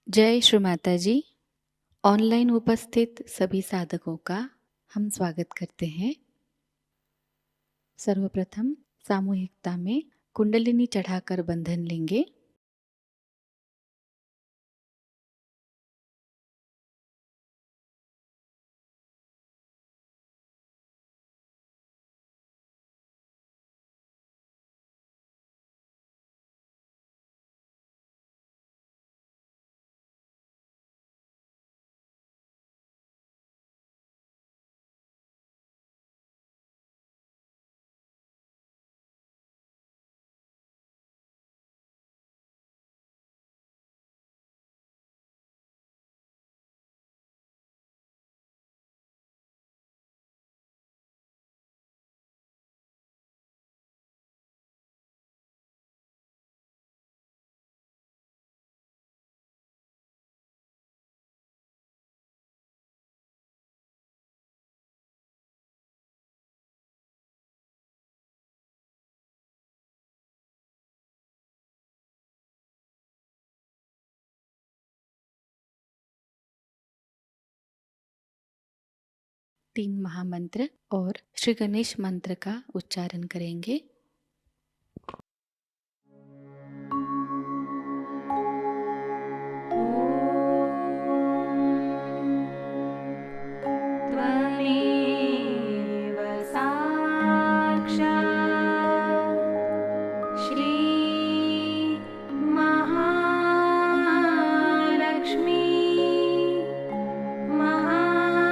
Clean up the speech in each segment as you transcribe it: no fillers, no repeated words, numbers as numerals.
जय श्री माता जी। ऑनलाइन उपस्थित सभी साधकों का हम स्वागत करते हैं। सर्वप्रथम सामूहिकता में कुंडलिनी चढ़ाकर बंधन लेंगे। तीन महामंत्र और श्री गणेश मंत्र का उच्चारण करेंगे। त्वमेव साक्षात् श्री महालक्ष्मी महासरस्वती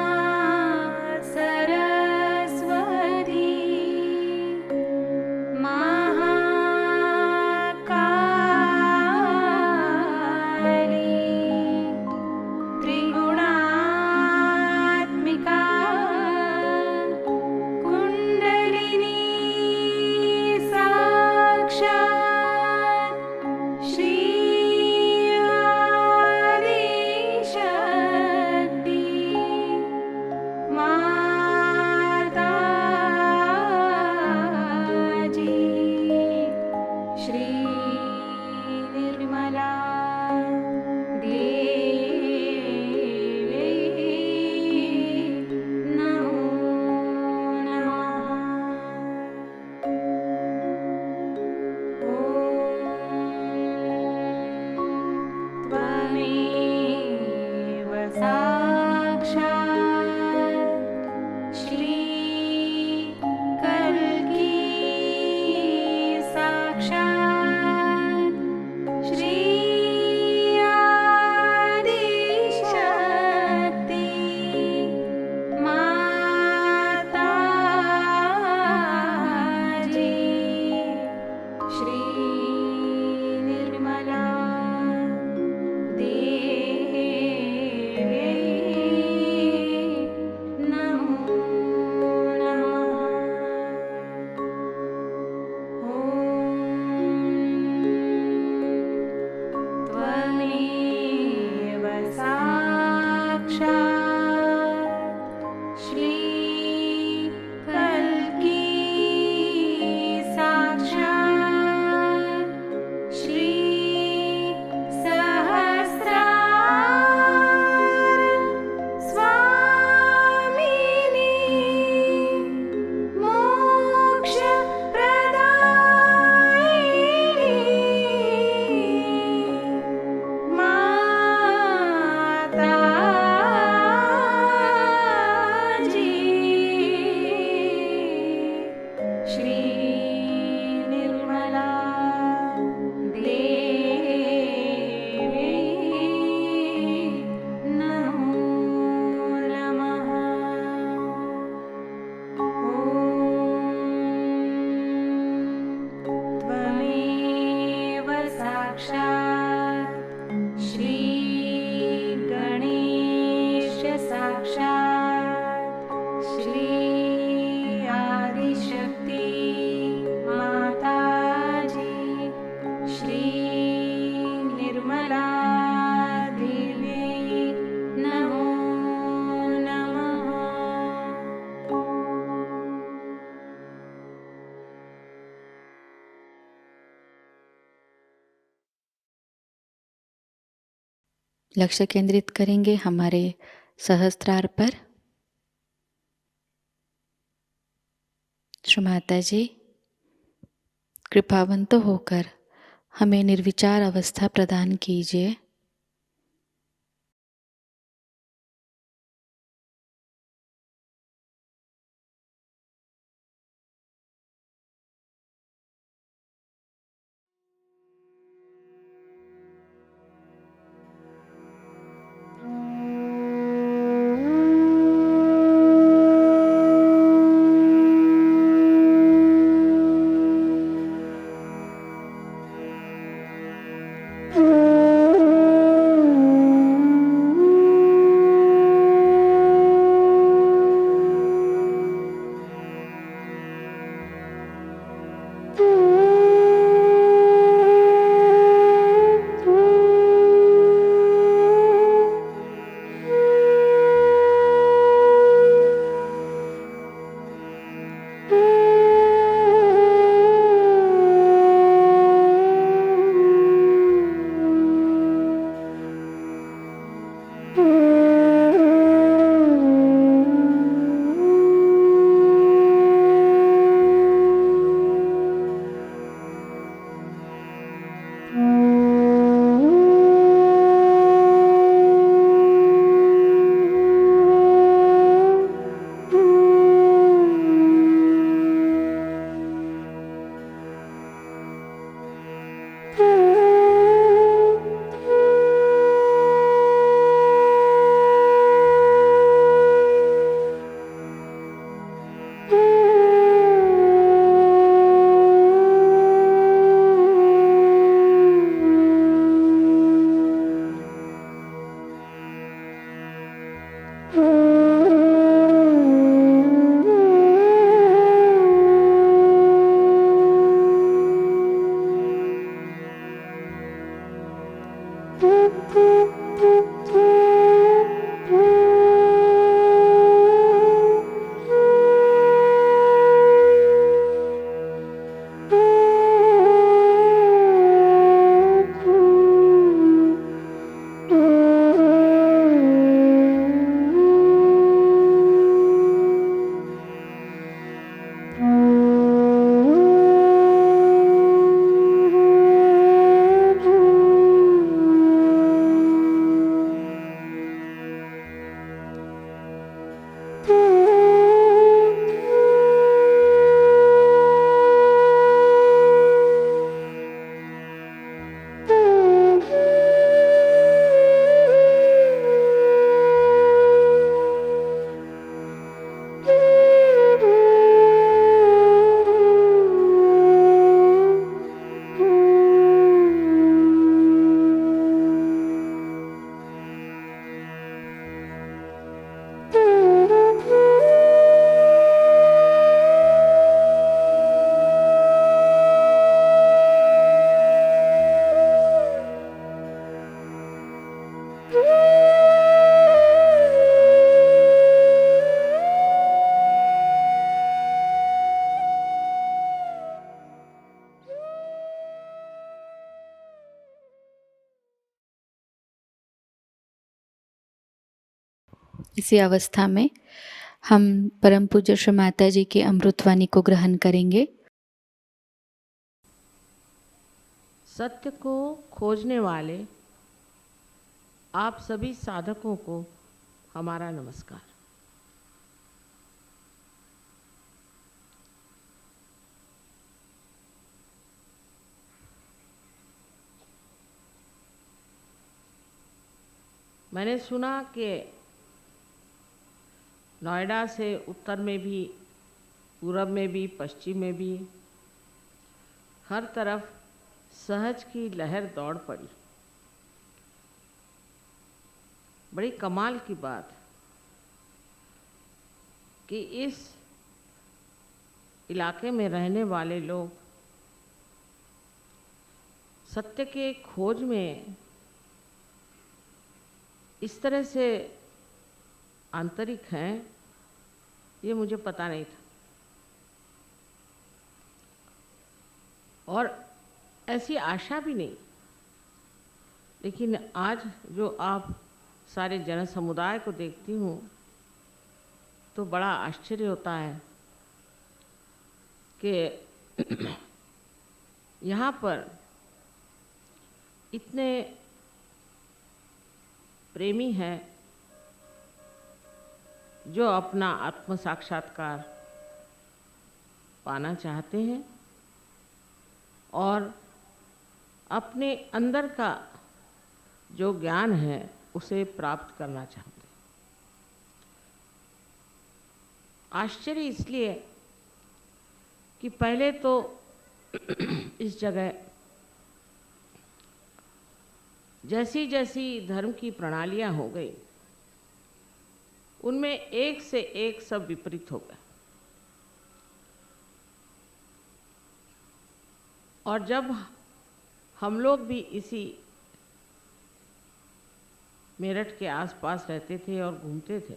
महाकाली त्रिगुणात्मिका कुण्डलिनी साक्षात् श्री आदिशक्ति माताजी श्री निर्मला देवी नमो नमः। त्वमेव साक्षात् श्री कल्की साक्षात् श्री आदिशक्ति माताजी श्री निर्मला देवी नमो नमः। त्वमेव साक्षात् श्री कल्की साक्षात् श्री सहस्रार स्वामिनी मोक्षप्रदायिनी माताजी श्री निर्मला देवी नमो नमः। त्वमेव साक्षात् श्री गणेश साक्षात् श्री आदिशक्ति माताजी श्री निर्मला देवी नमो नमः। लक्ष्य केंद्रित करेंगे हमारे सहस्त्रार पर। श्री माता जी, कृपावंत होकर हमें निर्विचार अवस्था प्रदान कीजिए। इसी अवस्था में हम परम पूज्य श्री माता जी की अमृतवाणी को ग्रहण करेंगे। सत्य को खोजने वाले आप सभी साधकों को हमारा नमस्कार। मैंने सुना कि नोएडा से उत्तर में भी, पूरब में भी, पश्चिम में भी हर तरफ सहज की लहर दौड़ पड़ी। बड़ी कमाल की बात कि इस इलाके में रहने वाले लोग सत्य के खोज में इस तरह से आंतरिक हैं, ये मुझे पता नहीं था। और ऐसी आशा भी नहीं, लेकिन आज जो आप सारे जन समुदाय को देखती हूँ तो बड़ा आश्चर्य होता है कि यहाँ पर इतने प्रेमी हैं जो अपना आत्म साक्षात्कार पाना चाहते हैं और अपने अंदर का जो ज्ञान है उसे प्राप्त करना चाहते हैं। आश्चर्य इसलिए कि पहले तो इस जगह जैसी जैसी धर्म की प्रणालियां हो गई उनमें एक से एक सब विपरीत हो गए, और जब हम लोग भी इसी मेरठ के आसपास रहते थे और घूमते थे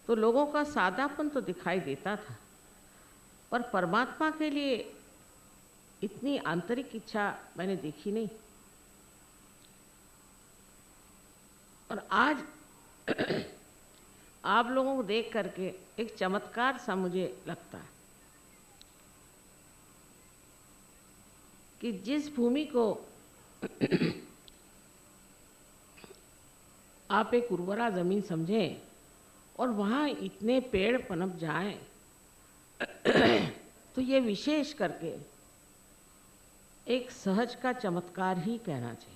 तो लोगों का सादापन तो दिखाई देता था, पर परमात्मा के लिए इतनी आंतरिक इच्छा मैंने देखी नहीं। और आज आप लोगों को देख करके एक चमत्कार सा मुझे लगता है कि जिस भूमि को आप एक उर्वरा ज़मीन समझें और वहाँ इतने पेड़ पनप जाएं तो ये विशेष करके एक सहज का चमत्कार ही कहना चाहिए।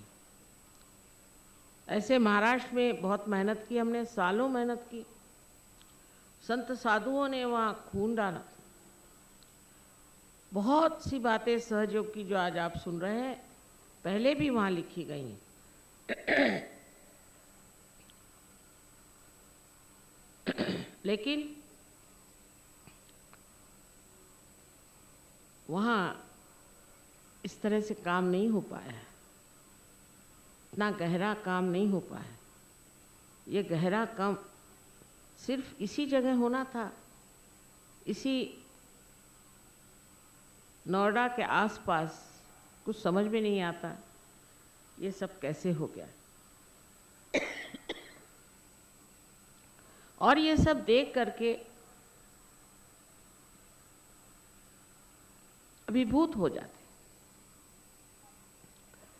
ऐसे महाराष्ट्र में बहुत मेहनत की हमने, सालों मेहनत की, संत साधुओं ने वहाँ खून डाला, बहुत सी बातें सहयोग की जो आज आप सुन रहे हैं पहले भी वहाँ लिखी गई हैं। लेकिन वहाँ इस तरह से काम नहीं हो पाया है, इतना गहरा काम नहीं हो पाया। ये गहरा काम सिर्फ इसी जगह होना था, इसी नोएडा के आसपास। कुछ समझ में नहीं आता ये सब कैसे हो गया। और ये सब देख करके अभिभूत हो जाते,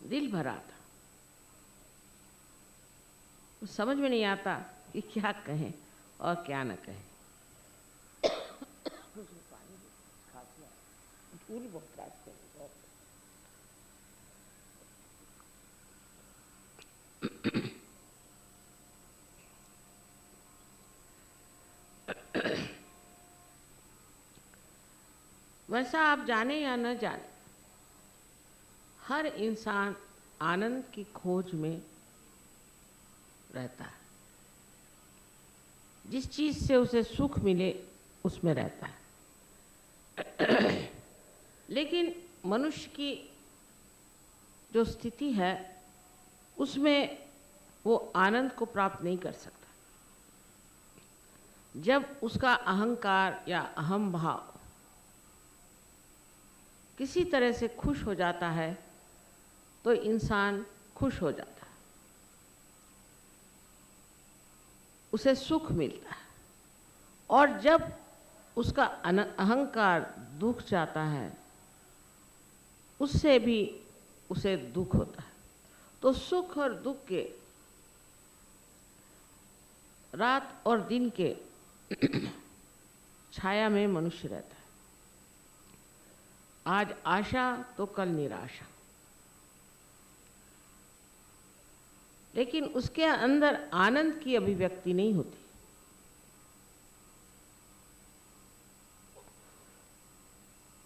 दिल भर आता, समझ में नहीं आता कि क्या कहें और क्या न कहें। वैसा आप जाने या न जाने, हर इंसान आनंद की खोज में रहता है। जिस चीज से उसे सुख मिले उसमें रहता है। लेकिन मनुष्य की जो स्थिति है उसमें वो आनंद को प्राप्त नहीं कर सकता। जब उसका अहंकार या अहम भाव किसी तरह से खुश हो जाता है तो इंसान खुश हो जाता है, उसे सुख मिलता है। और जब उसका अहंकार दुख जाता है उससे भी उसे दुख होता है। तो सुख और दुख के, रात और दिन के छाया में मनुष्य रहता है। आज आशा तो कल निराशा, लेकिन उसके अंदर आनंद की अभिव्यक्ति नहीं होती।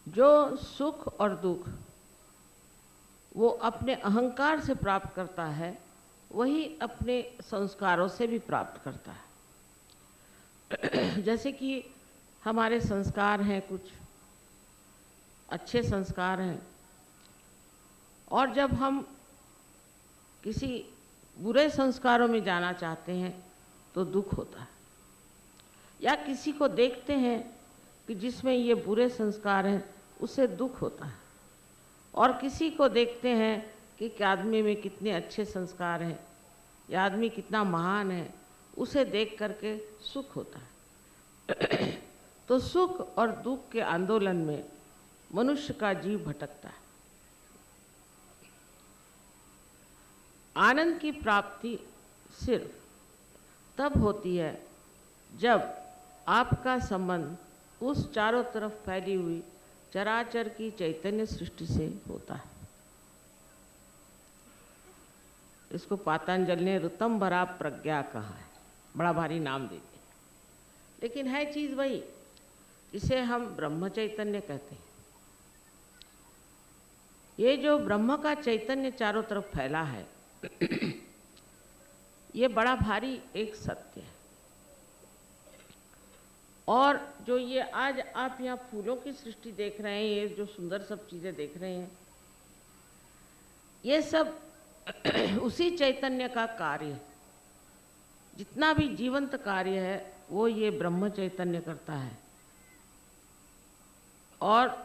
जो सुख और दुख वो अपने अहंकार से प्राप्त करता है वही अपने संस्कारों से भी प्राप्त करता है। जैसे कि हमारे संस्कार हैं, कुछ अच्छे संस्कार हैं, और जब हम किसी बुरे संस्कारों में जाना चाहते हैं तो दुख होता है। या किसी को देखते हैं कि जिसमें ये बुरे संस्कार हैं उससे दुख होता है, और किसी को देखते हैं कि आदमी में कितने अच्छे संस्कार हैं, यह आदमी कितना महान है, उसे देख करके सुख होता है। तो सुख और दुख के आंदोलन में मनुष्य का जीव भटकता है। आनंद की प्राप्ति सिर्फ तब होती है जब आपका संबंध उस चारों तरफ फैली हुई चराचर की चैतन्य सृष्टि से होता है। इसको पातंजलि ने ऋतंभरा प्रज्ञा कहा है, बड़ा भारी नाम देते हैं, लेकिन है चीज वही, इसे हम ब्रह्म चैतन्य कहते हैं। ये जो ब्रह्म का चैतन्य चारों तरफ फैला है, ये बड़ा भारी एक सत्य है। और जो ये आज आप यहाँ फूलों की सृष्टि देख रहे हैं, ये जो सुंदर सब चीजें देख रहे हैं, ये सब उसी चैतन्य का कार्य है। जितना भी जीवंत कार्य है वो ये ब्रह्म चैतन्य करता है। और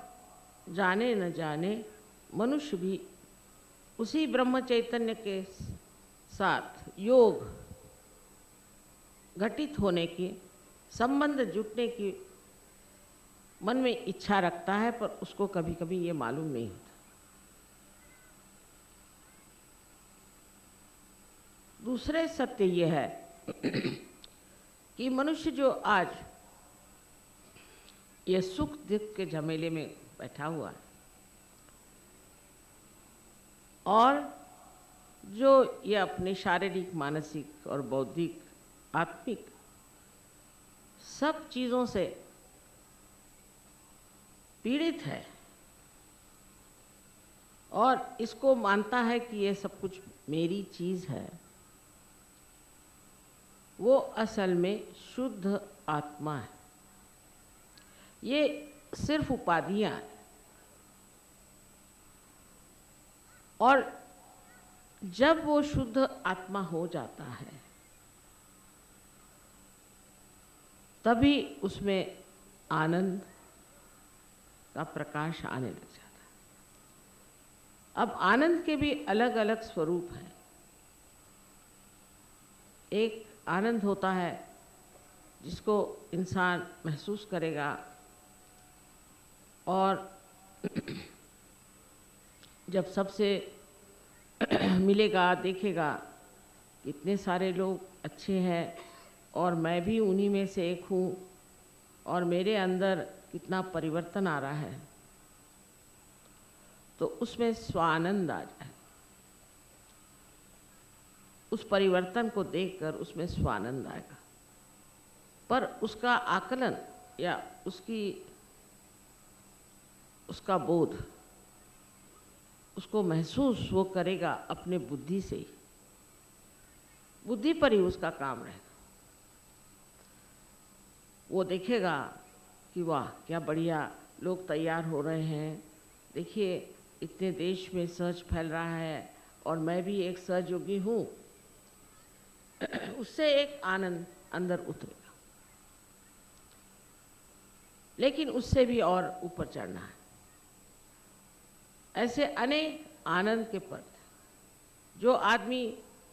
जाने न जाने मनुष्य भी उसी ब्रह्म चैतन्य के साथ योग घटित होने की, संबंध जुटने की मन में इच्छा रखता है, पर उसको कभी कभी ये मालूम नहीं होता। दूसरे सत्य ये है कि मनुष्य जो आज ये सुख दुख के झमेले में बैठा हुआ है, और जो ये अपने शारीरिक, मानसिक और बौद्धिक, आत्मिक सब चीज़ों से पीड़ित है और इसको मानता है कि ये सब कुछ मेरी चीज़ है, वो असल में शुद्ध आत्मा है। ये सिर्फ उपाधियां हैं। और जब वो शुद्ध आत्मा हो जाता है तभी उसमें आनंद का प्रकाश आने लग जाता है। अब आनंद के भी अलग अलग स्वरूप हैं। एक आनंद होता है जिसको इंसान महसूस करेगा और जब सबसे मिलेगा, देखेगा कितने सारे लोग अच्छे हैं और मैं भी उन्हीं में से एक हूँ और मेरे अंदर कितना परिवर्तन आ रहा है, तो उसमें स्वानंद आ जाए। उस परिवर्तन को देखकर उसमें स्वानंद आएगा, पर उसका आकलन या उसका बोध, उसको महसूस वो करेगा अपने बुद्धि से ही। बुद्धि पर ही उसका काम रहेगा। वो देखेगा कि वाह क्या बढ़िया लोग तैयार हो रहे हैं, देखिए इतने देश में सहज फैल रहा है और मैं भी एक सहयोगी हूँ। उससे एक आनंद अंदर उतरेगा, लेकिन उससे भी और ऊपर चढ़ना है। ऐसे अनेक आनंद के पद। जो आदमी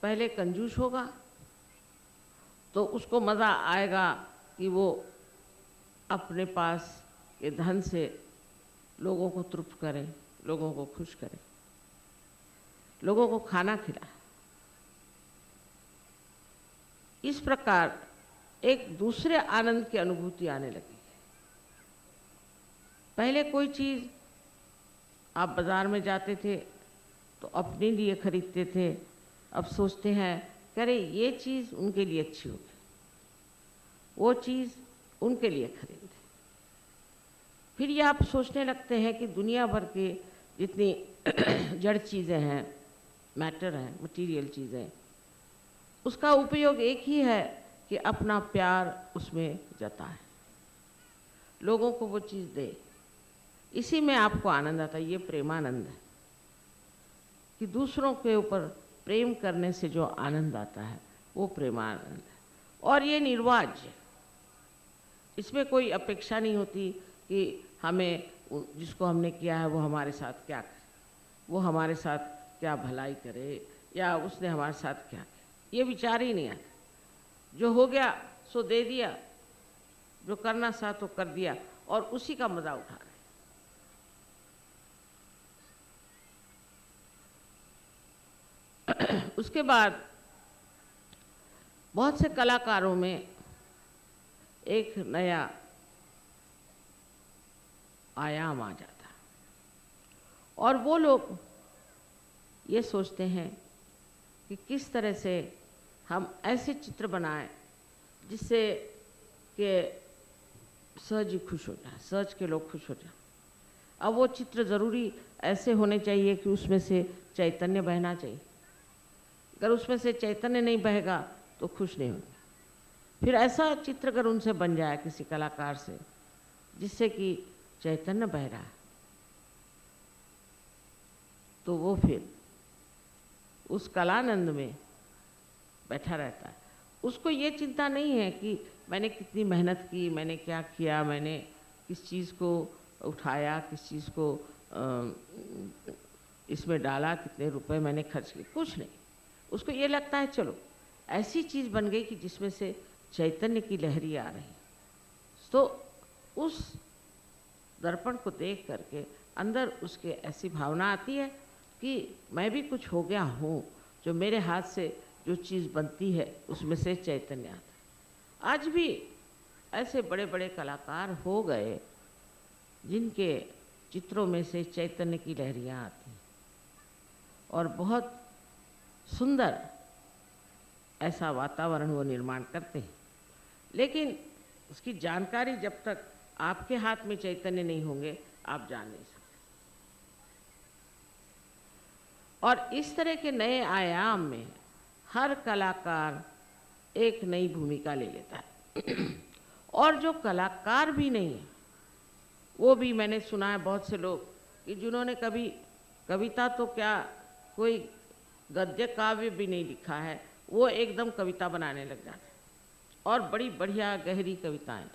पहले कंजूस होगा तो उसको मज़ा आएगा कि वो अपने पास के धन से लोगों को तृप्त करे, लोगों को खुश करे, लोगों को खाना खिलाए। इस प्रकार एक दूसरे आनंद की अनुभूति आने लगी है। पहले कोई चीज़ आप बाज़ार में जाते थे तो अपने लिए खरीदते थे, अब सोचते हैं कि अरे ये चीज़ उनके लिए अच्छी होगी, वो चीज़ उनके लिए खरीदें। फिर ये आप सोचने लगते हैं कि दुनिया भर के जितनी जड़ चीज़ें हैं, मैटर हैं, मटीरियल चीज़ें, उसका उपयोग एक ही है कि अपना प्यार उसमें जताए, लोगों को वो चीज़ दे। इसी में आपको आनंद आता है। ये प्रेमानंद है कि दूसरों के ऊपर प्रेम करने से जो आनंद आता है वो प्रेमानंद है। और ये निर्वाज्य, इसमें कोई अपेक्षा नहीं होती कि हमें जिसको हमने किया है वो हमारे साथ क्या करे, वो हमारे साथ क्या भलाई करे या उसने हमारे साथ क्या किया, ये विचार ही नहीं आता। जो हो गया सो दे दिया, जो करना था तो कर दिया और उसी का मजा उठा रहे। उसके बाद बहुत से कलाकारों में एक नया आयाम आ जाता और वो लोग ये सोचते हैं कि किस तरह से हम ऐसे चित्र बनाएं जिससे कि सहज ही खुश हो जाए, सहज के लोग खुश हो जाए। अब वो चित्र ज़रूरी ऐसे होने चाहिए कि उसमें से चैतन्य बहना चाहिए। अगर उसमें से चैतन्य नहीं बहेगा तो खुश नहीं होंगे। फिर ऐसा चित्र अगर उनसे बन जाए किसी कलाकार से जिससे कि चैतन्य बह रहा है, तो वो फिर उस कलानंद में बैठा रहता है। उसको ये चिंता नहीं है कि मैंने कितनी मेहनत की, मैंने क्या किया, मैंने किस चीज़ को उठाया, किस चीज़ को इसमें डाला, कितने रुपए मैंने खर्च किए, कुछ नहीं। उसको ये लगता है चलो ऐसी चीज़ बन गई कि जिसमें से चैतन्य की लहरी आ रही। तो उस दर्पण को देख करके अंदर उसके ऐसी भावना आती है कि मैं भी कुछ हो गया हूँ, जो मेरे हाथ से जो चीज़ बनती है उसमें से चैतन्य आता है। आज भी ऐसे बड़े बड़े कलाकार हो गए जिनके चित्रों में से चैतन्य की लहरियाँ आती हैं और बहुत सुंदर ऐसा वातावरण वो निर्माण करते हैं। लेकिन उसकी जानकारी जब तक आपके हाथ में चैतन्य नहीं होंगे आप जान नहीं सकते। और इस तरह के नए आयाम में हर कलाकार एक नई भूमिका ले लेता है। और जो कलाकार भी नहीं है वो भी, मैंने सुना है बहुत से लोग कि जिन्होंने कभी कविता तो क्या कोई गद्य काव्य भी नहीं लिखा है, वो एकदम कविता बनाने लग जाते हैं और बड़ी बढ़िया गहरी कविताएं,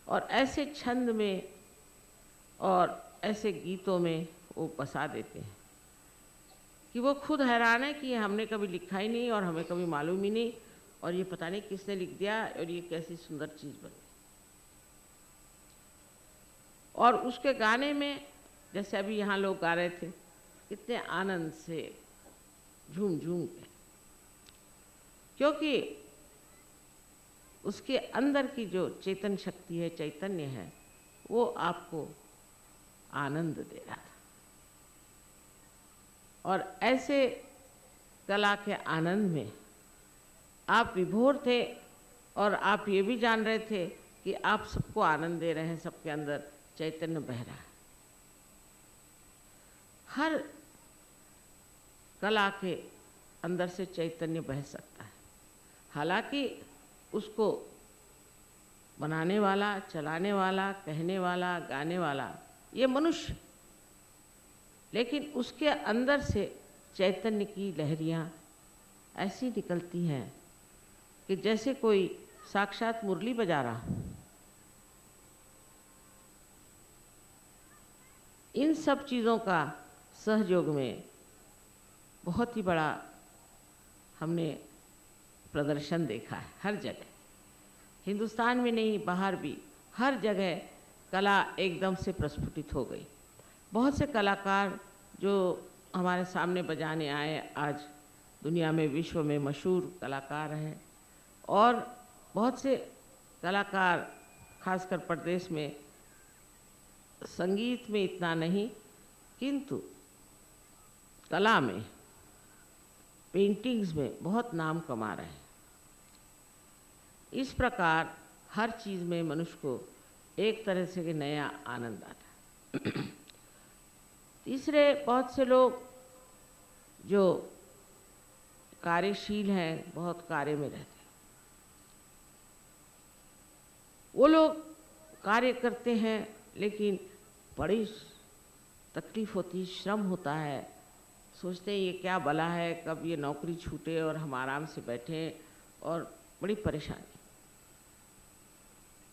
और ऐसे छंद में और ऐसे गीतों में वो बसा देते हैं कि वो खुद हैरान है कि हमने कभी लिखा ही नहीं और हमें कभी मालूम ही नहीं, और ये पता नहीं किसने लिख दिया और ये कैसी सुंदर चीज़ बन गई। और उसके गाने में जैसे अभी यहाँ लोग गा रहे थे, कितने आनंद से झूम झूम के, क्योंकि उसके अंदर की जो चेतन शक्ति है, चैतन्य है, वो आपको आनंद दे रहा था। और ऐसे कला के आनंद में आप विभोर थे और आप ये भी जान रहे थे कि आप सबको आनंद दे रहे हैं, सबके अंदर चैतन्य बह रहा है। हर कला के अंदर से चैतन्य बह सकता है, हालांकि उसको बनाने वाला, चलाने वाला, कहने वाला, गाने वाला ये मनुष्य, लेकिन उसके अंदर से चैतन्य की लहरियाँ ऐसी निकलती हैं कि जैसे कोई साक्षात मुरली बजा रहा। इन सब चीज़ों का सहयोग में बहुत ही बड़ा हमने प्रदर्शन देखा है हर जगह, हिंदुस्तान में नहीं बाहर भी, हर जगह कला एकदम से प्रस्फुटित हो गई। बहुत से कलाकार जो हमारे सामने बजाने आए आज दुनिया में, विश्व में मशहूर कलाकार हैं, और बहुत से कलाकार खासकर प्रदेश में संगीत में इतना नहीं किंतु कला में, पेंटिंग्स में बहुत नाम कमा रहे हैं। इस प्रकार हर चीज़ में मनुष्य को एक तरह से कि नया आनंद आता है। तीसरे बहुत से लोग जो कार्यशील हैं, बहुत कार्य में रहते हैं, वो लोग कार्य करते हैं लेकिन बड़ी तकलीफ होती, श्रम होता है, सोचते हैं ये क्या भला है, कब ये नौकरी छूटे और हम आराम से बैठें, और बड़ी परेशानी।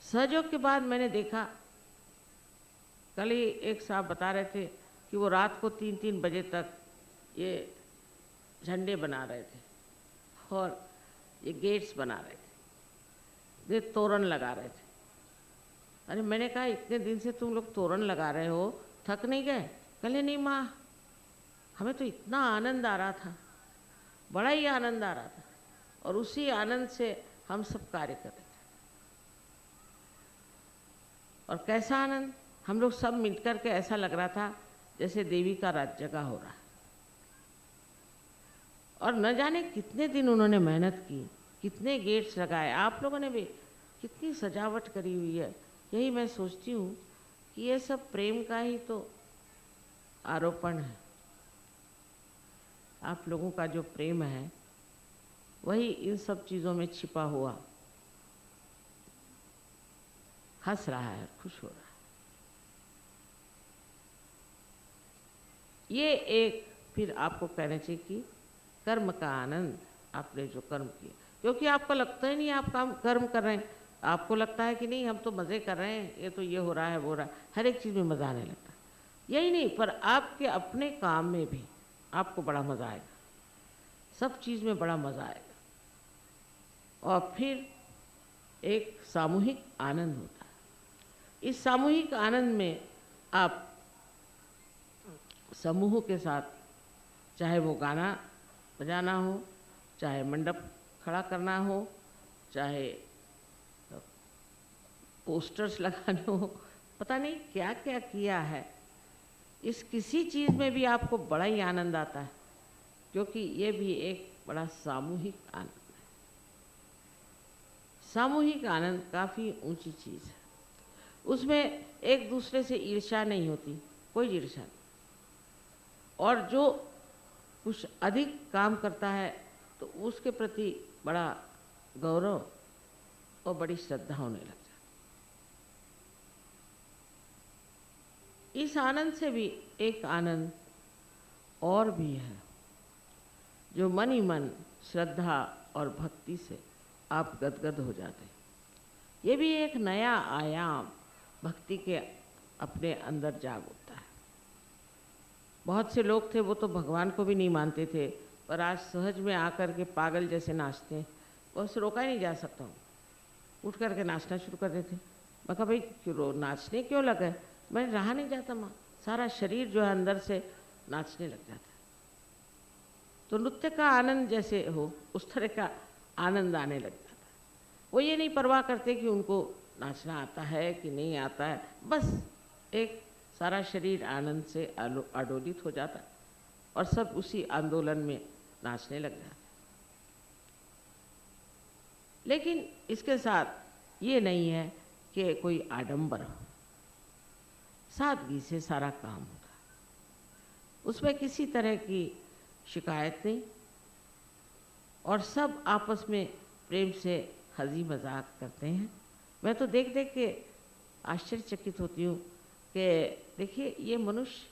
सहयोग के बाद मैंने देखा कल ही एक साहब बता रहे थे कि वो रात को 3-3 बजे तक ये झंडे बना रहे थे और ये गेट्स बना रहे थे, ये तोरण लगा रहे थे। अरे मैंने कहा इतने दिन से तुम लोग तोरण लगा रहे हो, थक नहीं गए? कहले नहीं माँ, हमें तो इतना आनंद आ रहा था, बड़ा ही आनंद आ रहा था, और उसी आनंद से हम सब कार्य कर रहे थे। और कैसा आनंद, हम लोग सब मिलकर के ऐसा लग रहा था जैसे देवी का राज जगह हो रहा है। और न जाने कितने दिन उन्होंने मेहनत की, कितने गेट्स लगाए, आप लोगों ने भी कितनी सजावट करी हुई है। यही मैं सोचती हूँ कि ये सब प्रेम का ही तो आरोपण है। आप लोगों का जो प्रेम है वही इन सब चीज़ों में छिपा हुआ हंस रहा है, खुश हो रहा है। ये एक फिर आपको कहना चाहिए कि कर्म का आनंद, आपने जो कर्म किया, क्योंकि आपको लगता ही नहीं आप काम कर्म कर रहे हैं, आपको लगता है कि नहीं हम तो मज़े कर रहे हैं, ये तो ये हो रहा है वो हो रहा है, हर एक चीज़ में मज़ा आने लगता है। यही नहीं, पर आपके अपने काम में भी आपको बड़ा मज़ा आएगा, सब चीज़ में बड़ा मज़ा आएगा। और फिर एक सामूहिक आनंद होता है। इस सामूहिक आनंद में आप समूह के साथ, चाहे वो गाना बजाना हो, चाहे मंडप खड़ा करना हो, चाहे पोस्टर्स लगाने हो, पता नहीं क्या क्या किया है, इस किसी चीज़ में भी आपको बड़ा ही आनंद आता है, क्योंकि ये भी एक बड़ा सामूहिक आनंद है। सामूहिक आनंद काफ़ी ऊंची चीज़ है। उसमें एक दूसरे से ईर्ष्या नहीं होती, कोई ईर्ष्या नहीं। और जो कुछ अधिक काम करता है तो उसके प्रति बड़ा गौरव और बड़ी श्रद्धा होने लग जाती। इस आनंद से भी एक आनंद और भी है, जो मन ही मन श्रद्धा और भक्ति से आप गदगद हो जाते हैं। ये भी एक नया आयाम भक्ति के अपने अंदर जाग उठता है। बहुत से लोग थे वो तो भगवान को भी नहीं मानते थे, पर आज सहज में आकर के पागल जैसे नाचते हैं, बस रोका ही नहीं जा सकता हूँ, उठ करके नाचना शुरू कर देते। मैं कहा भाई क्यों नाचने क्यों लगे? मैं रहा नहीं जाता माँ, सारा शरीर जो है अंदर से नाचने लग जाता है। तो नृत्य का आनंद जैसे हो उस तरह का आनंद आने लग जाता है। वो ये नहीं परवाह करते कि उनको नाचना आता है कि नहीं आता है, बस एक सारा शरीर आनंद से आडोलित हो जाता है और सब उसी आंदोलन में नाचने लग जाते हैं। लेकिन इसके साथ ये नहीं है कि कोई आडंबर हो, सादगी से सारा काम होता है, उसमें किसी तरह की शिकायत नहीं, और सब आपस में प्रेम से हंसी मजाक करते हैं। मैं तो देख देख के आश्चर्यचकित होती हूँ कि देखिए ये मनुष्य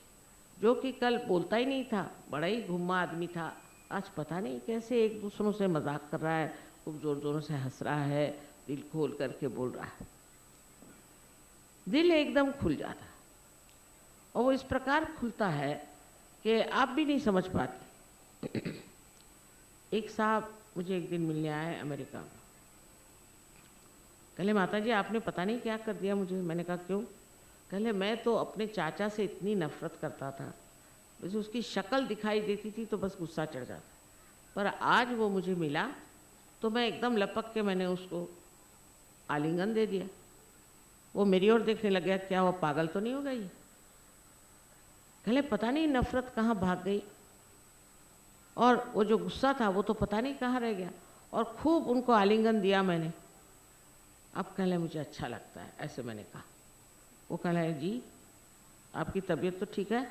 जो कि कल बोलता ही नहीं था, बड़ा ही घुम्मा आदमी था, आज पता नहीं कैसे एक दूसरों से मजाक कर रहा है, खूब जोर जोरों से हंस रहा है, दिल खोल करके बोल रहा है, दिल एकदम खुल जाता है। और वो इस प्रकार खुलता है कि आप भी नहीं समझ पाते। एक साहब मुझे एक दिन मिलने आए अमेरिका में, कहले माता जी आपने पता नहीं क्या कर दिया मुझे। मैंने कहा क्यों? कहले मैं तो अपने चाचा से इतनी नफरत करता था, बस उसकी शक्ल दिखाई देती थी तो बस गुस्सा चढ़ जाता, पर आज वो मुझे मिला तो मैं एकदम लपक के मैंने उसको आलिंगन दे दिया। वो मेरी ओर देखने लग गया, क्या वो पागल तो नहीं हो गई? कहले पता नहीं नफरत कहाँ भाग गई, और वो जो गुस्सा था वो तो पता नहीं कहाँ रह गया, और खूब उनको आलिंगन दिया मैंने। अब कहले मुझे अच्छा लगता है, ऐसे मैंने कहा। वो कहले जी आपकी तबीयत तो ठीक है?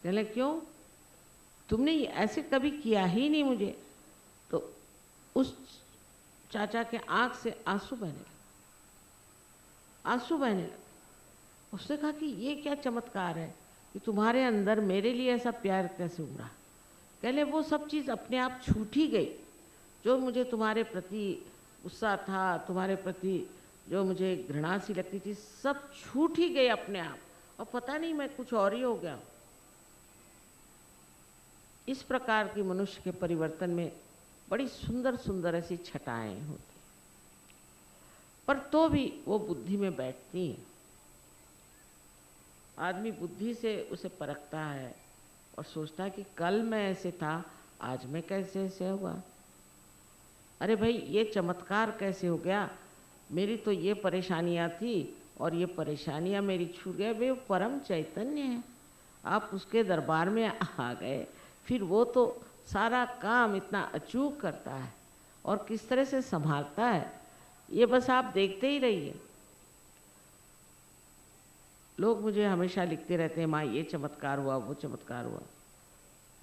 कहले क्यों? तुमने ऐसे कभी किया ही नहीं मुझे। तो उस चाचा के आँख से आंसू बहने लगे, आंसू बहने लगे। उसने कहा कि ये क्या चमत्कार है कि तुम्हारे अंदर मेरे लिए ऐसा प्यार कैसे उमड़ा? कहले वो सब चीज़ अपने आप छूट ही गई, जो मुझे तुम्हारे प्रति गुस्सा था, तुम्हारे प्रति जो मुझे घृणा सी लगती थी, सब छूट ही गए अपने आप, और पता नहीं मैं कुछ और ही हो गया। इस प्रकार की मनुष्य के परिवर्तन में बड़ी सुंदर सुंदर ऐसी छटाएं होती, पर तो भी वो बुद्धि में बैठती हैं। आदमी बुद्धि से उसे परखता है और सोचता है कि कल मैं ऐसे था, आज मैं कैसे ऐसे हुआ। अरे भाई, ये चमत्कार कैसे हो गया? मेरी तो ये परेशानियां थी और ये परेशानियां मेरी छूट गए। वे परम चैतन्य है, आप उसके दरबार में आ गए, फिर वो तो सारा काम इतना अचूक करता है और किस तरह से संभालता है, ये बस आप देखते ही रहिए। लोग मुझे हमेशा लिखते रहते हैं, माँ ये चमत्कार हुआ, वो चमत्कार हुआ।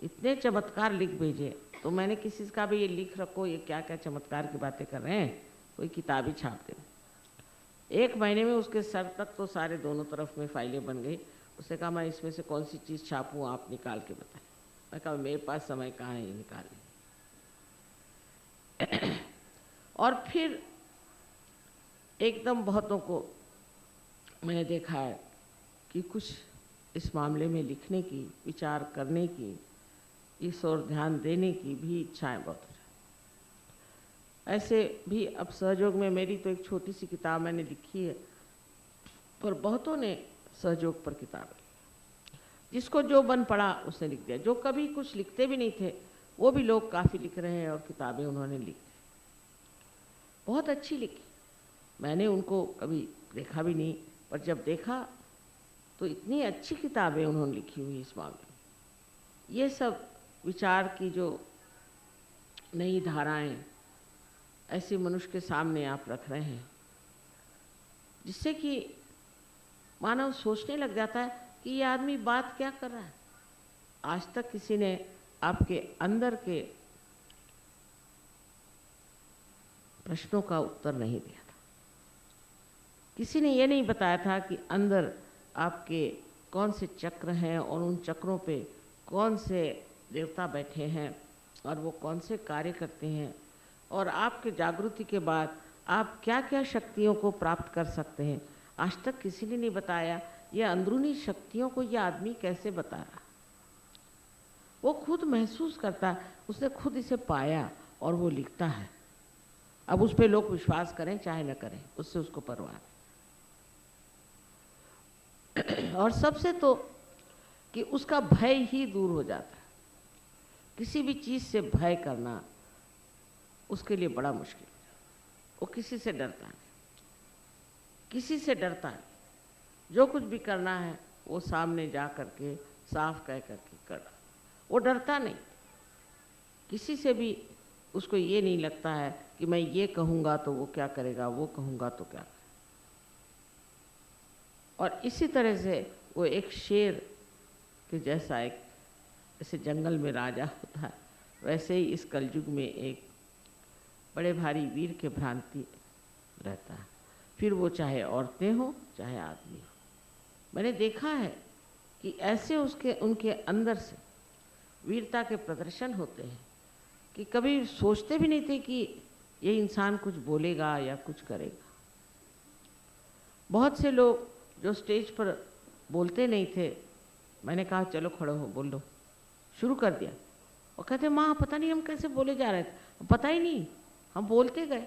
इतने चमत्कार लिख भेजे, तो मैंने किसी का भी ये लिख रखो, ये क्या क्या चमत्कार की बातें कर रहे हैं, कोई किताब ही छाप दे। 1 महीने में उसके सर तक तो सारे दोनों तरफ में फाइलें बन गई। उसने कहा मैं इसमें से कौन सी चीज़ छापूँ, आप निकाल के बताएं। मैं कहा मेरे पास समय कहाँ है ये निकालने। और फिर एकदम बहुतों को मैंने देखा है कि कुछ इस मामले में लिखने की, विचार करने की, इस ओर ध्यान देने की भी इच्छाएं बहुत हो जाती। ऐसे भी अब सहयोग में मेरी तो एक छोटी सी किताब मैंने लिखी है, पर बहुतों ने सहयोग पर किताब लिखी। जिसको जो बन पड़ा उसने लिख दिया। जो कभी कुछ लिखते भी नहीं थे वो भी लोग काफ़ी लिख रहे हैं और किताबें उन्होंने लिखी, बहुत अच्छी लिखी। मैंने उनको कभी देखा भी नहीं, पर जब देखा तो इतनी अच्छी किताबें उन्होंने लिखी हुई इस मामले में। ये सब विचार की जो नई धाराएं ऐसे मनुष्य के सामने आप रख रहे हैं, जिससे कि मानव सोचने लग जाता है कि ये आदमी बात क्या कर रहा है। आज तक किसी ने आपके अंदर के प्रश्नों का उत्तर नहीं दिया था। किसी ने ये नहीं बताया था कि अंदर आपके कौन से चक्र हैं और उन चक्रों पे कौन से देवता बैठे हैं और वो कौन से कार्य करते हैं, और आपके जागृति के बाद आप क्या क्या शक्तियों को प्राप्त कर सकते हैं। आज तक किसी ने नहीं बताया। ये अंदरूनी शक्तियों को ये आदमी कैसे बता रहा, वो खुद महसूस करता है, उसने खुद इसे पाया और वो लिखता है। अब उस पर लोग विश्वास करें चाहे न करें, उससे उसको परवाह नहीं। और सबसे तो कि उसका भय ही दूर हो जाता है। किसी भी चीज़ से भय करना उसके लिए बड़ा मुश्किल है। वो किसी से डरता नहीं, किसी से डरता नहीं। जो कुछ भी करना है वो सामने जा करके साफ कह करके करना, वो डरता नहीं। किसी से भी उसको ये नहीं लगता है कि मैं ये कहूँगा तो वो क्या करेगा, वो कहूँगा तो क्या करेगा। और इसी तरह से वो एक शेर के जैसा, एक जैसे जंगल में राजा होता है, वैसे ही इस कलयुग में एक बड़े भारी वीर के भ्रांति रहता है। फिर वो चाहे औरतें हो चाहे आदमी हो। मैंने देखा है कि ऐसे उनके अंदर से वीरता के प्रदर्शन होते हैं कि कभी सोचते भी नहीं थे कि ये इंसान कुछ बोलेगा या कुछ करेगा। बहुत से लोग जो स्टेज पर बोलते नहीं थे, मैंने कहा चलो खड़ो हो, बोल लो, शुरू कर दिया। और कहते माँ पता नहीं हम कैसे बोले जा रहे थे, पता ही नहीं, हम बोलते गए,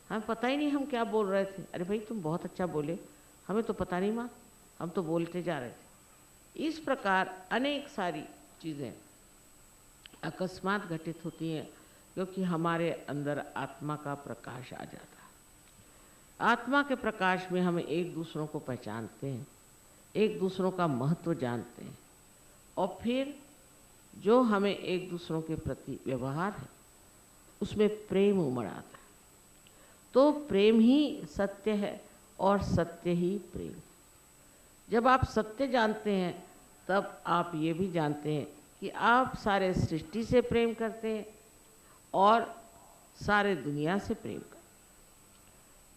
हमें पता ही नहीं हम क्या बोल रहे थे। अरे भाई तुम बहुत अच्छा बोले, हमें तो पता नहीं माँ, हम तो बोलते जा रहे थे। इस प्रकार अनेक सारी चीज़ें अकस्मात घटित होती हैं, क्योंकि हमारे अंदर आत्मा का प्रकाश आ जाता है। आत्मा के प्रकाश में हम एक दूसरों को पहचानते हैं, एक दूसरों का महत्व जानते हैं, और फिर जो हमें एक दूसरों के प्रति व्यवहार है उसमें प्रेम उमड़ आता है। तो प्रेम ही सत्य है और सत्य ही प्रेम। जब आप सत्य जानते हैं तब आप ये भी जानते हैं कि आप सारे सृष्टि से प्रेम करते हैं और सारे दुनिया से प्रेम करते हैं।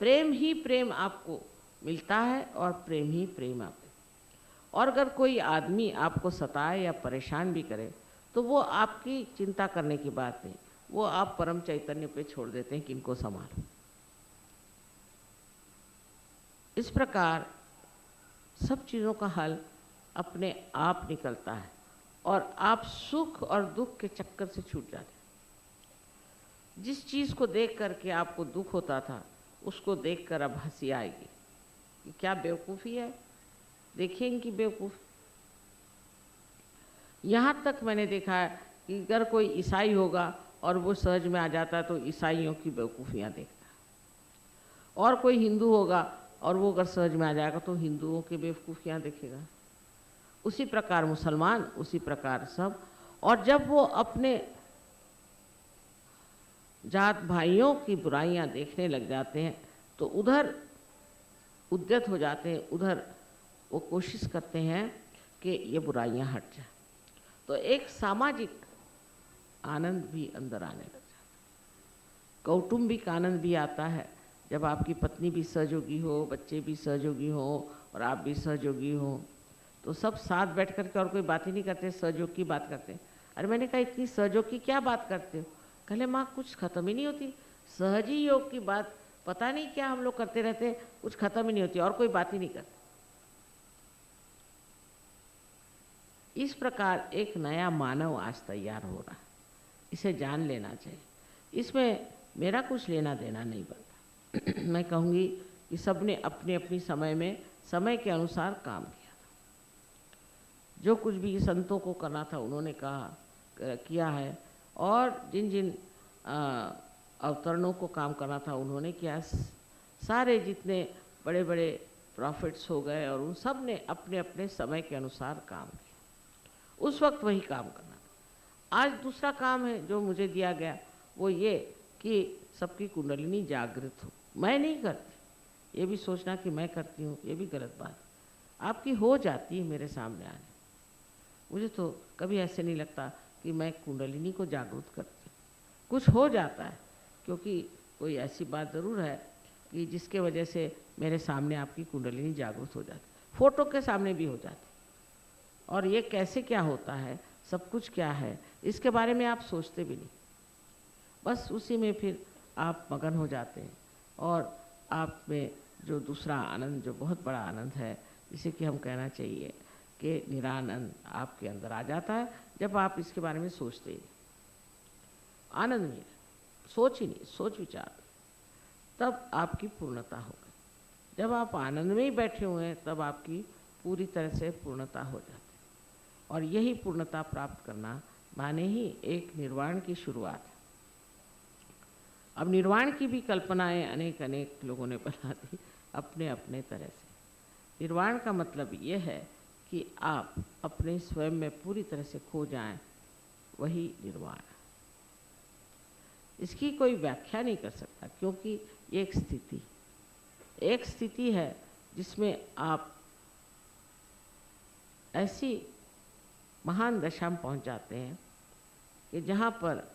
प्रेम ही प्रेम आपको मिलता है और प्रेम ही प्रेम आपको। और अगर कोई आदमी आपको सताए या परेशान भी करे तो वो आपकी चिंता करने की बात नहीं, वो आप परम चैतन्य पे छोड़ देते हैं कि इनको संभालो। इस प्रकार सब चीज़ों का हल अपने आप निकलता है और आप सुख और दुख के चक्कर से छूट जाते हैं। जिस चीज़ को देख करके आपको दुख होता था, उसको देखकर अब हंसी आएगी कि क्या बेवकूफ़ी है, देखिए इनकी बेवकूफ़ी। यहाँ तक मैंने देखा है कि अगर कोई ईसाई होगा और वो सहज में आ जाता है तो ईसाइयों की बेवकूफ़ियाँ देखता है, और कोई हिंदू होगा और वो अगर सहज में आ जाएगा तो हिंदुओं की बेवकूफ़ियाँ देखेगा। उसी प्रकार मुसलमान, उसी प्रकार सब। और जब वो अपने जात भाइयों की बुराइयां देखने लग जाते हैं तो उधर उद्यत हो जाते हैं, उधर वो कोशिश करते हैं कि ये बुराइयां हट जाए। तो एक सामाजिक आनंद भी अंदर आने लग जाता है, कौटुंबिक आनंद भी आता है जब आपकी पत्नी भी सहयोगी हो, बच्चे भी सहयोगी हो और आप भी सहयोगी हो, तो सब साथ बैठ कर के और कोई बात ही नहीं करते, सहयोग की बात करते हैं। अरे मैंने कहा इतनी सहयोग की क्या बात करते हो? कहले माँ कुछ ख़त्म ही नहीं होती, सहज ही योग की बात पता नहीं क्या हम लोग करते रहते हैं, कुछ ख़त्म ही नहीं होती और कोई बात ही नहीं करते। इस प्रकार एक नया मानव आज तैयार हो रहा है, इसे जान लेना चाहिए। इसमें मेरा कुछ लेना देना नहीं बनता। मैं कहूँगी कि सबने अपने अपनी समय में समय के अनुसार काम किया। जो कुछ भी संतों को करना था उन्होंने किया है, और जिन जिन अवतरणों को काम करना था उन्होंने किया। सारे जितने बड़े बड़े प्रॉफिट्स हो गए और उन सब ने अपने अपने समय के अनुसार काम किया। उस वक्त वही काम करना था। आज दूसरा काम है जो मुझे दिया गया, वो ये कि सबकी कुंडलिनी जागृत हो। मैं नहीं करती, ये भी सोचना कि मैं करती हूँ, ये भी गलत बात। आपकी हो जाती है मेरे सामने आने। मुझे तो कभी ऐसे नहीं लगता कि मैं कुंडलिनी को जागरूक करती हूँ, कुछ हो जाता है, क्योंकि कोई ऐसी बात ज़रूर है कि जिसके वजह से मेरे सामने आपकी कुंडलिनी जागरूक हो जाती, फ़ोटो के सामने भी हो जाती। और ये कैसे क्या होता है, सब कुछ क्या है, इसके बारे में आप सोचते भी नहीं, बस उसी में फिर आप मगन हो जाते हैं। और आप में जो दूसरा आनंद, जो बहुत बड़ा आनंद है, जिसे कि हम कहना चाहिए कि निरानंद आपके अंदर आ जाता है जब आप इसके बारे में सोचते ही। आनंद में सोच ही नहीं, सोच विचार, तब आपकी पूर्णता हो गई। जब आप आनंद में ही बैठे हुए हैं तब आपकी पूरी तरह से पूर्णता हो जाती है। और यही पूर्णता प्राप्त करना माने ही एक निर्वाण की शुरुआत है। अब निर्वाण की भी कल्पनाएं अनेक अनेक लोगों ने बना दी अपने अपने तरह से। निर्वाण का मतलब ये है कि आप अपने स्वयं में पूरी तरह से खो जाएं, वही निर्वाण है। इसकी कोई व्याख्या नहीं कर सकता, क्योंकि ये एक स्थिति है जिसमें आप ऐसी महान दशा में पहुंच जाते हैं कि जहाँ पर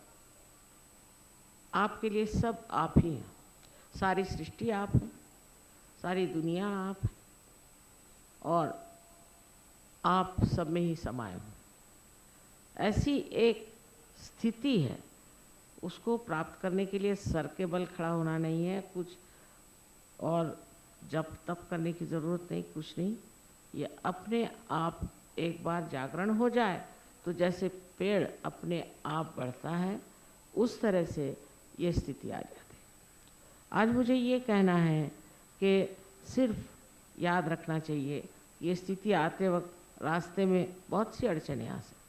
आपके लिए सब आप ही हैं। सारी सृष्टि आप हैं, सारी दुनिया आप है, और आप सब में ही समाये हो। ऐसी एक स्थिति है, उसको प्राप्त करने के लिए सर के बल खड़ा होना नहीं है, कुछ और जप तप करने की ज़रूरत नहीं, कुछ नहीं। ये अपने आप एक बार जागरण हो जाए तो जैसे पेड़ अपने आप बढ़ता है, उस तरह से ये स्थिति आ जाती है। आज मुझे ये कहना है कि सिर्फ याद रखना चाहिए, ये स्थिति आते वक्त रास्ते में बहुत सी अड़चनें आ सकती।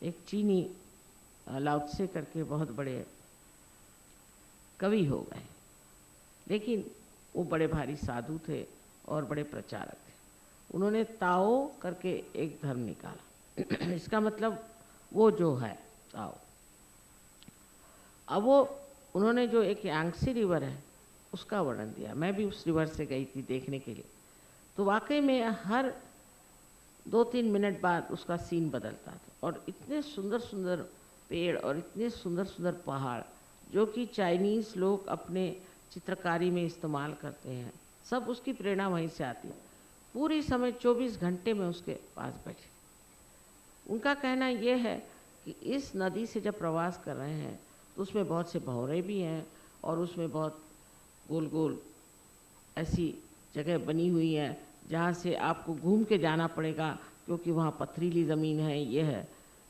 एक चीनी लाओ त्से करके बहुत बड़े कवि हो गए, लेकिन वो बड़े भारी साधु थे और बड़े प्रचारक थे। उन्होंने ताओ करके एक धर्म निकाला। इसका मतलब वो जो है ताओ। अब वो उन्होंने जो एक यांगसी रिवर है उसका वर्णन दिया। मैं भी उस रिवर से गई थी देखने के लिए, तो वाकई में हर 2-3 मिनट बाद उसका सीन बदलता था, और इतने सुंदर सुंदर पेड़ और इतने सुंदर सुंदर पहाड़ जो कि चाइनीज़ लोग अपने चित्रकारी में इस्तेमाल करते हैं, सब उसकी प्रेरणा वहीं से आती है। पूरी समय 24 घंटे में उसके पास बैठे। उनका कहना ये है कि इस नदी से जब प्रवास कर रहे हैं तो उसमें बहुत से भंवरे भी हैं और उसमें बहुत गोल गोल ऐसी जगह बनी हुई है जहाँ से आपको घूम के जाना पड़ेगा, क्योंकि वहाँ पथरीली ज़मीन है, ये है,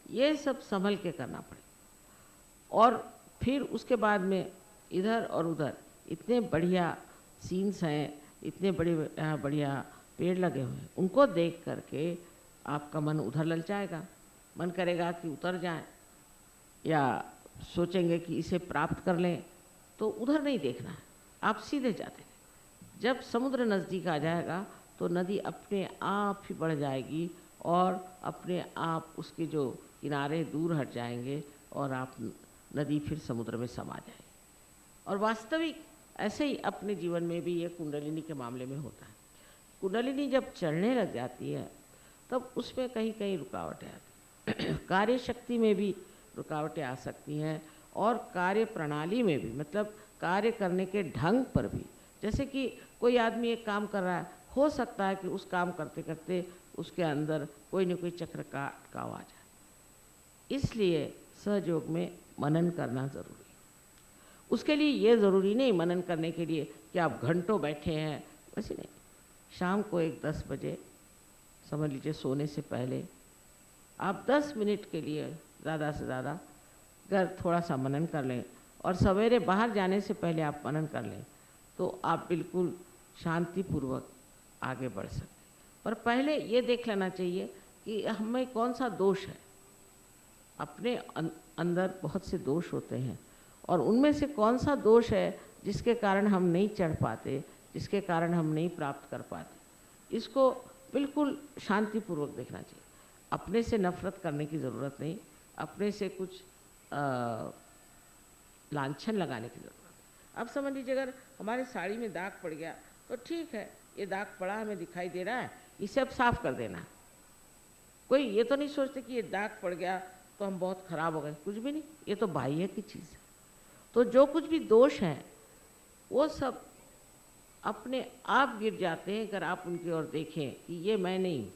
ये सब संभल के करना पड़ेगा। और फिर उसके बाद में इधर और उधर इतने बढ़िया सीन्स हैं, इतने बड़े बढ़िया पेड़ लगे हुए हैं, उनको देख करके आपका मन उधर ललचाएगा, मन करेगा कि उतर जाएं, या सोचेंगे कि इसे प्राप्त कर लें। तो उधर नहीं देखना है, आप सीधे जाते हैं। जब समुद्र नज़दीक आ जाएगा तो नदी अपने आप ही बढ़ जाएगी और अपने आप उसके जो किनारे दूर हट जाएंगे और आप नदी फिर समुद्र में समा जाएगी। और वास्तविक ऐसे ही अपने जीवन में भी ये कुंडलिनी के मामले में होता है। कुंडलिनी जब चढ़ने लग जाती है तब उसमें कहीं कहीं रुकावटें आती हैं। कार्य शक्ति में भी रुकावटें आ सकती हैं और कार्य प्रणाली में भी, मतलब कार्य करने के ढंग पर भी। जैसे कि कोई आदमी एक काम कर रहा है, हो सकता है कि उस काम करते करते उसके अंदर कोई न कोई चक्र का अटकाव आ जाए। इसलिए सहयोग में मनन करना ज़रूरी है। उसके लिए ये ज़रूरी नहीं मनन करने के लिए कि आप घंटों बैठे हैं, वैसे नहीं। शाम को एक 10 बजे समझ लीजिए सोने से पहले आप 10 मिनट के लिए ज़्यादा से ज़्यादा अगर थोड़ा सा मनन कर लें, और सवेरे बाहर जाने से पहले आप मनन कर लें, तो आप बिल्कुल शांतिपूर्वक आगे बढ़ सकते हैं। पर पहले ये देख लेना चाहिए कि हमें कौन सा दोष है। अपने अंदर बहुत से दोष होते हैं और उनमें से कौन सा दोष है जिसके कारण हम नहीं चढ़ पाते, जिसके कारण हम नहीं प्राप्त कर पाते। इसको बिल्कुल शांतिपूर्वक देखना चाहिए। अपने से नफरत करने की ज़रूरत नहीं, अपने से कुछ लांछन लगाने की ज़रूरत है। अब समझ लीजिए अगर हमारे साड़ी में दाग पड़ गया तो ठीक है, ये दाग पड़ा हमें दिखाई दे रहा है, इसे अब साफ़ कर देना। कोई ये तो नहीं सोचते कि ये दाग पड़ गया तो हम बहुत ख़राब हो गए, कुछ भी नहीं, ये तो बाह्य की चीज़ है। तो जो कुछ भी दोष हैं वो सब अपने आप गिर जाते हैं अगर आप उनकी ओर देखें कि ये मैं नहीं हूँ,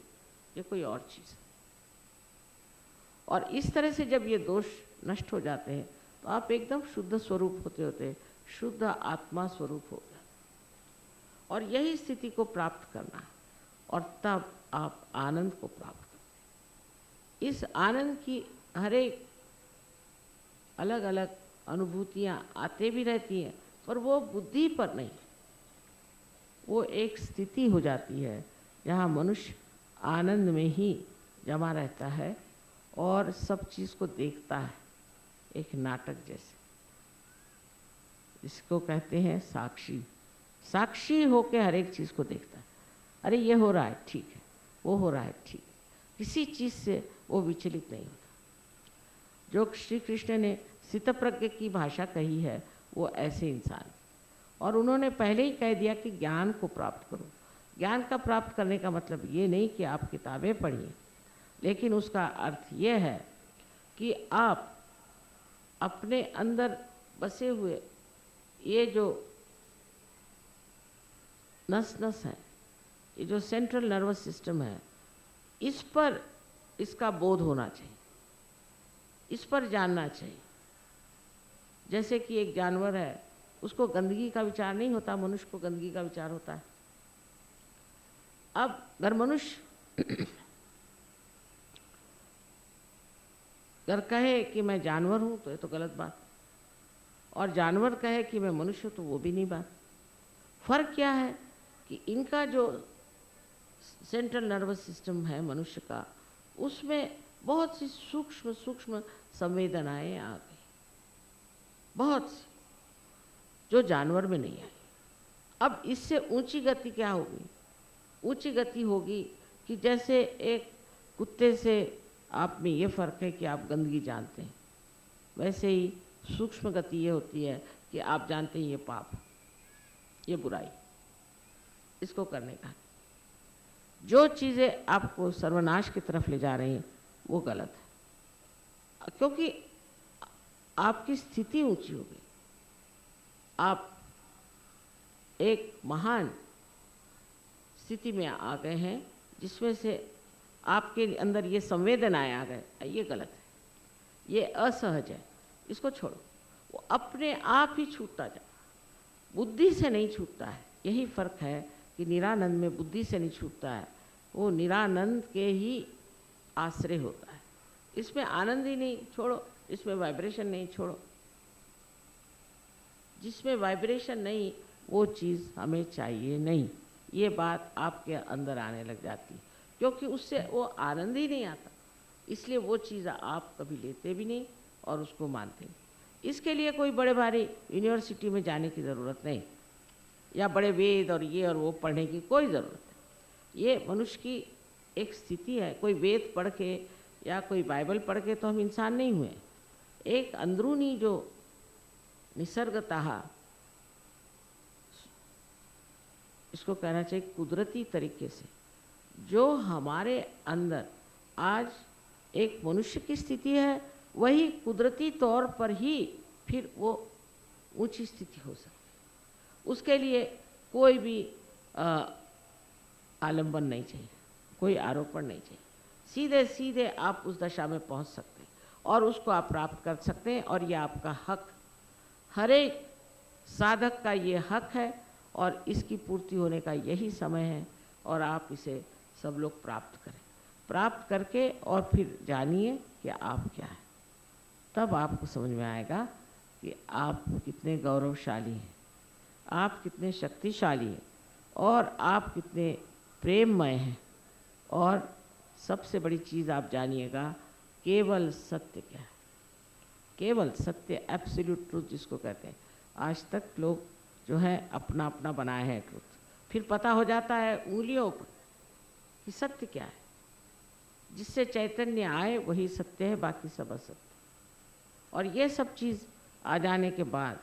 ये कोई और चीज़ है। और इस तरह से जब ये दोष नष्ट हो जाते हैं तो आप एकदम शुद्ध स्वरूप होते होते शुद्ध आत्मा स्वरूप हो गए। और यही स्थिति को प्राप्त करना है, और तब आप आनंद को प्राप्त करते हैं। इस आनंद की हर एक अलग अलग अनुभूतियाँ आते भी रहती हैं, पर वो बुद्धि पर नहीं, वो एक स्थिति हो जाती है जहाँ मनुष्य आनंद में ही जमा रहता है और सब चीज़ को देखता है, एक नाटक जैसे। इसको कहते हैं साक्षी। साक्षी होके हर एक चीज़ को देखता है। अरे ये हो रहा है, ठीक है, वो हो रहा है, ठीक है। किसी चीज़ से वो विचलित नहीं होता। जो श्री कृष्ण ने स्थितप्रज्ञ की भाषा कही है वो ऐसे इंसान, और उन्होंने पहले ही कह दिया कि ज्ञान को प्राप्त करो। ज्ञान का प्राप्त करने का मतलब ये नहीं कि आप किताबें पढ़िए, लेकिन उसका अर्थ ये है कि आप अपने अंदर बसे हुए ये जो नस नस है, ये जो सेंट्रल नर्वस सिस्टम है, इस पर इसका बोध होना चाहिए, इस पर जानना चाहिए। जैसे कि एक जानवर है, उसको गंदगी का विचार नहीं होता, मनुष्य को गंदगी का विचार होता है। अब अगर मनुष्य अगर कहे कि मैं जानवर हूँ तो ये तो गलत बात, और जानवर कहे कि मैं मनुष्य हूँ तो वो भी नहीं बात। फर्क क्या है कि इनका जो सेंट्रल नर्वस सिस्टम है मनुष्य का, उसमें बहुत सी सूक्ष्म सूक्ष्म संवेदनाएं आ गई, बहुत सी, जो जानवर में नहीं आई। अब इससे ऊंची गति क्या होगी? ऊंची गति होगी कि जैसे एक कुत्ते से आप में ये फ़र्क है कि आप गंदगी जानते हैं, वैसे ही सूक्ष्म गति ये होती है कि आप जानते हैं ये पाप, ये बुराई, इसको करने का। जो चीज़ें आपको सर्वनाश की तरफ ले जा रही हैं वो गलत है, क्योंकि आपकी स्थिति ऊंची हो गई। आप एक महान स्थिति में आ गए हैं जिसमें से आपके अंदर ये संवेदनाएं आ गए, ये गलत है, ये असहज है, इसको छोड़ो। वो अपने आप ही छूटता जाए, बुद्धि से नहीं छूटता है, यही फर्क है कि निरानंद में बुद्धि से नहीं छूटता है, वो निरानंद के ही आश्रय होता है। इसमें आनंद ही नहीं, छोड़ो, इसमें वाइब्रेशन नहीं, छोड़ो। जिसमें वाइब्रेशन नहीं वो चीज़ हमें चाहिए नहीं, ये बात आपके अंदर आने लग जाती है, क्योंकि उससे वो आनंद ही नहीं आता। इसलिए वो चीज़ आप कभी लेते भी नहीं और उसको मानते नहीं। इसके लिए कोई बड़े भारी यूनिवर्सिटी में जाने की ज़रूरत नहीं, या बड़े वेद और ये और वो पढ़ने की कोई ज़रूरत नहीं। ये मनुष्य की एक स्थिति है। कोई वेद पढ़ के या कोई बाइबल पढ़ के तो हम इंसान नहीं हुए। एक अंदरूनी जो निसर्गतः, इसको कहना चाहिए कुदरती तरीके से, जो हमारे अंदर आज एक मनुष्य की स्थिति है, वही कुदरती तौर पर ही फिर वो ऊंची स्थिति हो सकती है। उसके लिए कोई भी आलंबन नहीं चाहिए, कोई आरोपण नहीं चाहिए। सीधे सीधे आप उस दशा में पहुंच सकते हैं और उसको आप प्राप्त कर सकते हैं, और ये आपका हक, हर एक साधक का ये हक है, और इसकी पूर्ति होने का यही समय है। और आप इसे सब लोग प्राप्त करें, प्राप्त करके और फिर जानिए कि आप क्या है। तब आपको समझ में आएगा कि आप कितने गौरवशाली हैं, आप कितने शक्तिशाली हैं, और आप कितने प्रेममय हैं। और सबसे बड़ी चीज़ आप जानिएगा, केवल सत्य क्या है, केवल सत्य, एब्सोल्यूट ट्रूथ जिसको कहते हैं। आज तक लोग जो है अपना अपना बनाए हैं ट्रूथ, फिर पता हो जाता है उंगलियों पर कि सत्य क्या है। जिससे चैतन्य आए वही सत्य है, बाकी सब असत्य। और ये सब चीज़ आ जाने के बाद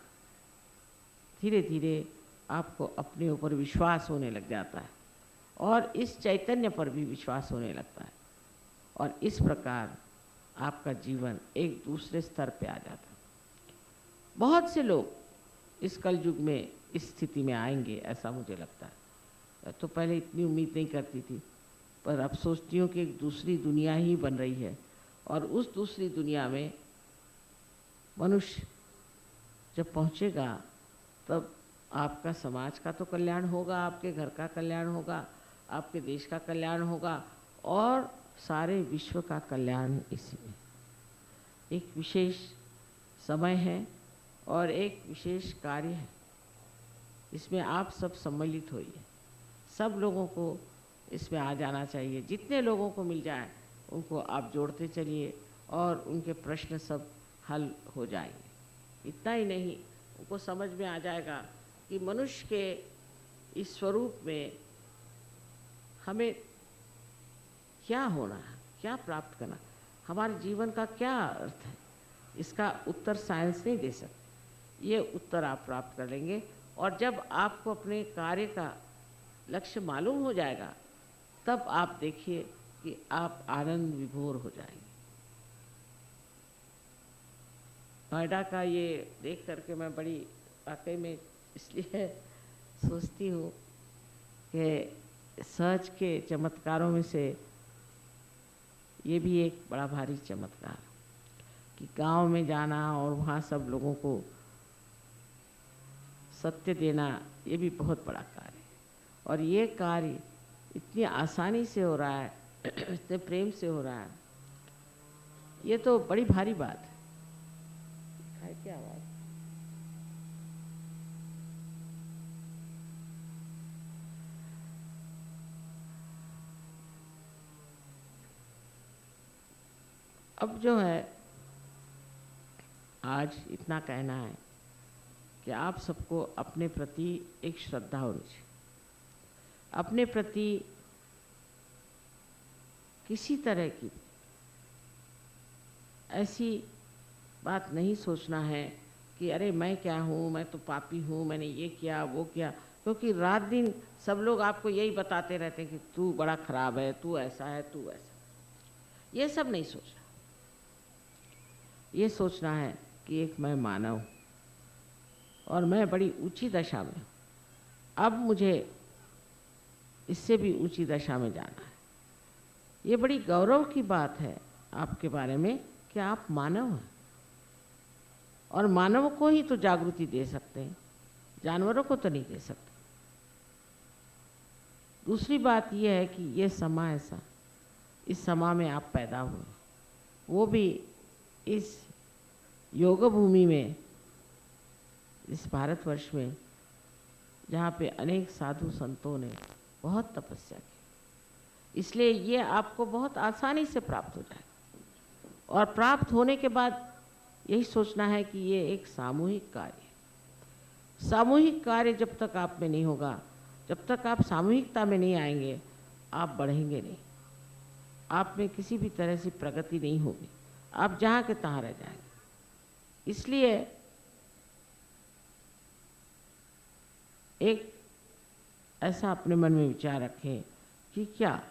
धीरे धीरे आपको अपने ऊपर विश्वास होने लग जाता है, और इस चैतन्य पर भी विश्वास होने लगता है, और इस प्रकार आपका जीवन एक दूसरे स्तर पे आ जाता है। बहुत से लोग इस कलयुग में इस स्थिति में आएंगे, ऐसा मुझे लगता है। तो पहले इतनी उम्मीद नहीं करती थी, पर अब सोचती हूँ कि एक दूसरी दुनिया ही बन रही है, और उस दूसरी दुनिया में मनुष्य जब पहुँचेगा तब आपका समाज का तो कल्याण होगा, आपके घर का कल्याण होगा, आपके देश का कल्याण होगा, और सारे विश्व का कल्याण इसी में। एक विशेष समय है और एक विशेष कार्य है, इसमें आप सब सम्मिलित होइए। सब लोगों को इसमें आ जाना चाहिए। जितने लोगों को मिल जाए उनको आप जोड़ते चलिए, और उनके प्रश्न सब हल हो जाएंगे। इतना ही नहीं, उनको समझ में आ जाएगा कि मनुष्य के इस स्वरूप में हमें क्या होना है, क्या प्राप्त करना, हमारे जीवन का क्या अर्थ है। इसका उत्तर साइंस नहीं दे सकती, ये उत्तर आप प्राप्त कर लेंगे। और जब आपको अपने कार्य का लक्ष्य मालूम हो जाएगा, तब आप देखिए कि आप आनंद विभोर हो जाएंगे। नोएडा का ये देख करके मैं बड़ी वाकई में इसलिए सोचती हूँ कि सच के चमत्कारों में से ये भी एक बड़ा भारी चमत्कार, कि गांव में जाना और वहाँ सब लोगों को सत्य देना, ये भी बहुत बड़ा कार्य है। और ये कार्य इतनी आसानी से हो रहा है, इतने प्रेम से हो रहा है, ये तो बड़ी भारी बात है। क्या आवाज़? अब जो है, आज इतना कहना है कि आप सबको अपने प्रति एक श्रद्धा होनी चाहिए। अपने प्रति किसी तरह की ऐसी बात नहीं सोचना है कि अरे मैं क्या हूँ, मैं तो पापी हूँ, मैंने ये किया वो किया। क्योंकि रात दिन सब लोग आपको यही बताते रहते हैं कि तू बड़ा खराब है, तू ऐसा है, तू ऐसा। ये सब नहीं सोचना। ये सोचना है कि एक मैं मानव हूँ और मैं बड़ी ऊंची दशा में हूँ। अब मुझे इससे भी ऊंची दशा में जाना है। ये बड़ी गौरव की बात है आपके बारे में कि आप मानव हैं, और मानव को ही तो जागृति दे सकते हैं, जानवरों को तो नहीं दे सकते। दूसरी बात यह है कि ये समा ऐसा, इस समा में आप पैदा हुए, वो भी इस योग भूमि में, इस भारतवर्ष में, जहाँ पे अनेक साधु संतों ने बहुत तपस्या की। इसलिए ये आपको बहुत आसानी से प्राप्त हो जाए। और प्राप्त होने के बाद यही सोचना है कि ये एक सामूहिक कार्य है। सामूहिक कार्य जब तक आप में नहीं होगा, जब तक आप सामूहिकता में नहीं आएंगे, आप बढ़ेंगे नहीं, आप में किसी भी तरह से प्रगति नहीं होगी, आप जहाँ के तहाँ रह जाएंगे। इसलिए एक ऐसा अपने मन में विचार रखें कि क्या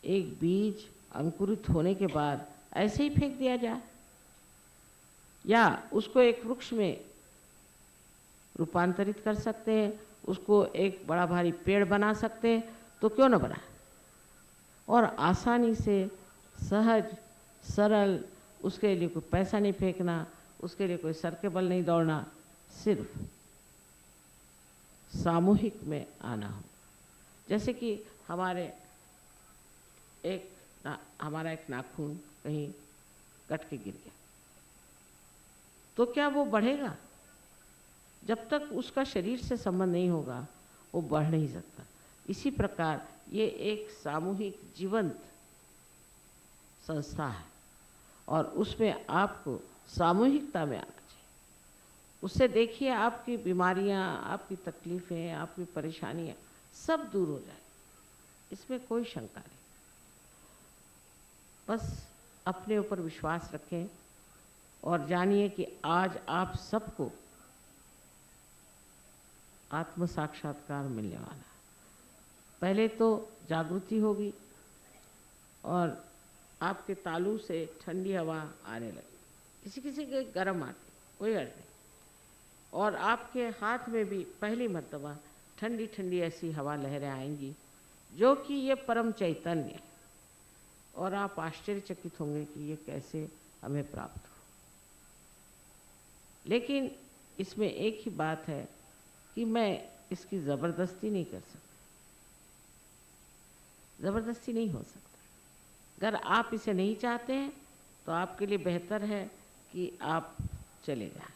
एक बीज अंकुरित होने के बाद ऐसे ही फेंक दिया जाए, या उसको एक वृक्ष में रूपांतरित कर सकते हैं, उसको एक बड़ा भारी पेड़ बना सकते हैं, तो क्यों न बनाए। और आसानी से, सहज सरल, उसके लिए कोई पैसा नहीं फेंकना, उसके लिए कोई सर के बल नहीं दौड़ना, सिर्फ सामूहिक में आना हो। जैसे कि हमारा एक नाखून कहीं कट के गिर गया, तो क्या वो बढ़ेगा? जब तक उसका शरीर से संबंध नहीं होगा, वो बढ़ नहीं सकता। इसी प्रकार ये एक सामूहिक जीवंत संस्था है, और उसमें आपको सामूहिकता में आना चाहिए। उससे देखिए आपकी बीमारियां, आपकी तकलीफ़ें, आपकी परेशानियां सब दूर हो जाए, इसमें कोई शंका नहीं। बस अपने ऊपर विश्वास रखें और जानिए कि आज आप सबको आत्म साक्षात्कार मिलने वाला है। पहले तो जागृति होगी और आपके तालू से ठंडी हवा आने लगी, किसी किसी के गर्म आती, कोई अर्थ नहीं। और आपके हाथ में भी पहली मर्तबा ठंडी ठंडी ऐसी हवा लहरें आएंगी, जो कि ये परम चैतन्य है। और आप आश्चर्यचकित होंगे कि ये कैसे हमें प्राप्त हो। लेकिन इसमें एक ही बात है कि मैं इसकी ज़बरदस्ती नहीं कर सकती, ज़बरदस्ती नहीं हो सकता। अगर आप इसे नहीं चाहते हैं तो आपके लिए बेहतर है कि आप चले जाएं।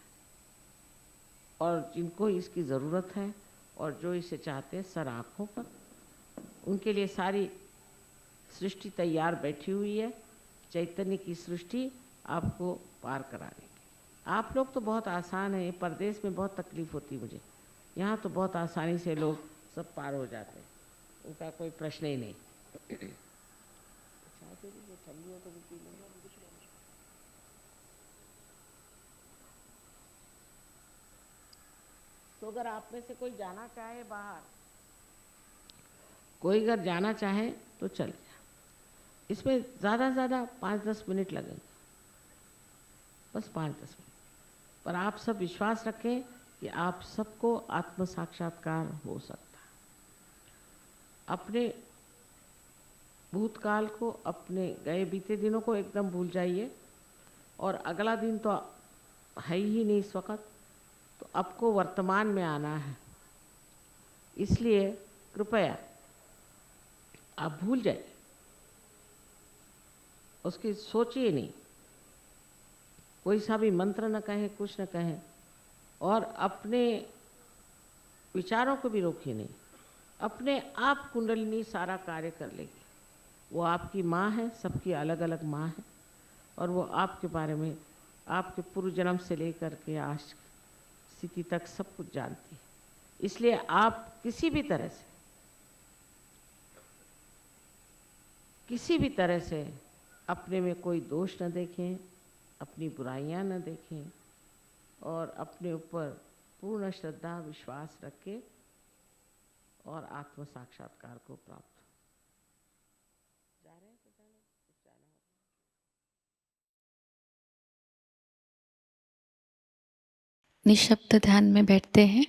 और जिनको इसकी ज़रूरत है और जो इसे चाहते हैं सर आँखों पर, उनके लिए सारी सृष्टि तैयार बैठी हुई है। चैतन्य की सृष्टि आपको पार करा देगी। आप लोग तो बहुत आसान है, परदेश में बहुत तकलीफ़ होती मुझे, यहाँ तो बहुत आसानी से लोग सब पार हो जाते हैं, उनका कोई प्रश्न ही नहीं। ठंडी हो तो भी पी लेंगे। तो अगर आप में से कोई जाना चाहे बाहर, कोई अगर जाना चाहे तो चल जाए। इसमें ज़्यादा से ज़्यादा 5-10 मिनट लगेंगे, बस 5-10 मिनट। पर आप सब विश्वास रखें कि आप सबको आत्म साक्षात्कार हो सकता है। अपने भूतकाल को, अपने गए बीते दिनों को एकदम भूल जाइए, और अगला दिन तो है ही नहीं इस वक्त, तो आपको वर्तमान में आना है। इसलिए कृपया आप भूल जाइए, उसकी सोचिए नहीं, कोई सा भी मंत्र न कहें, कुछ न कहें, और अपने विचारों को भी रोकिए नहीं। अपने आप कुंडलिनी सारा कार्य कर लेगी। वो आपकी माँ है, सबकी अलग अलग माँ है, और वो आपके बारे में, आपके पूर्व जन्म से लेकर के आज स्थिति तक सब कुछ जानती है। इसलिए आप किसी भी तरह से अपने में कोई दोष न देखें, अपनी बुराइयां न देखें, और अपने ऊपर पूर्ण श्रद्धा विश्वास रखें और आत्म साक्षात्कार को प्राप्त हो। जा रहे हैं, पता नहीं कुछ जाना होगा। निःशब्द ध्यान में बैठते हैं।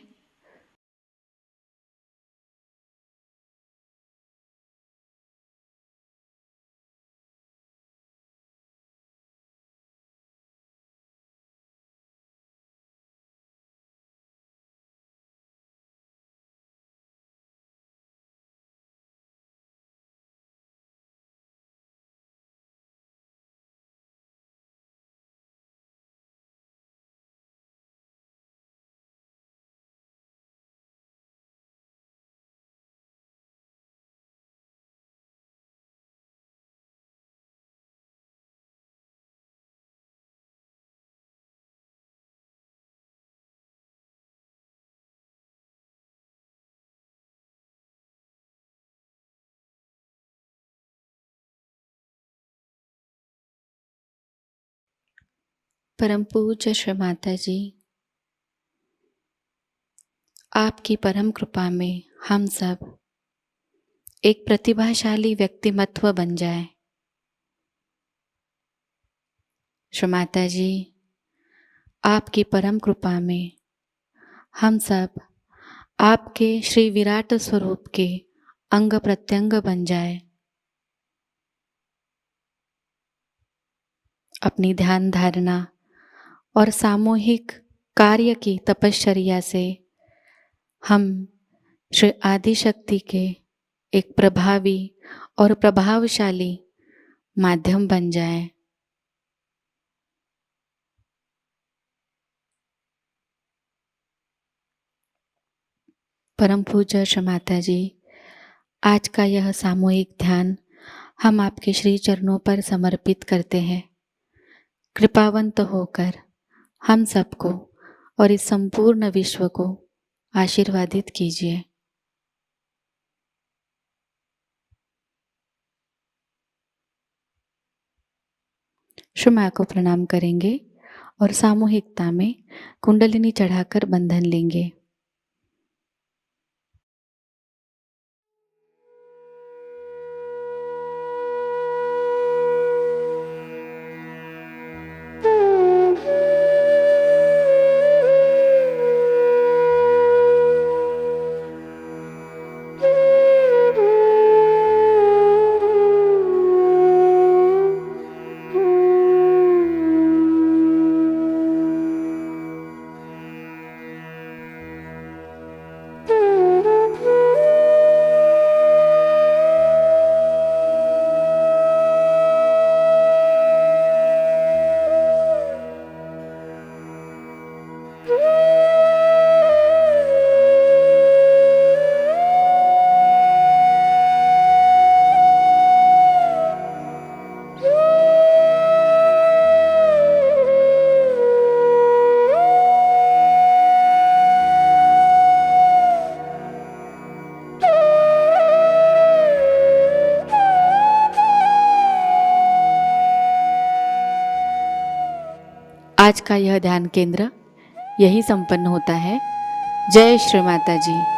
परम पूज्य श्री माता जी, आपकी परम कृपा में हम सब एक प्रतिभाशाली व्यक्तिमत्व बन जाए। श्री माता जी, आपकी परम कृपा में हम सब आपके श्री विराट स्वरूप के अंग प्रत्यंग बन जाए। अपनी ध्यान धारणा और सामूहिक कार्य की तपश्चर्या से हम श्री आदिशक्ति के एक प्रभावी और प्रभावशाली माध्यम बन जाए। परम पूज्य श्री माता जी, आज का यह सामूहिक ध्यान हम आपके श्री चरणों पर समर्पित करते हैं। कृपावंत होकर हम सबको और इस संपूर्ण विश्व को आशीर्वादित कीजिए। श्री मां को प्रणाम करेंगे और सामूहिकता में कुंडलिनी चढ़ाकर बंधन लेंगे। आज का यह ध्यान केंद्र यही संपन्न होता है। जय श्री माता जी।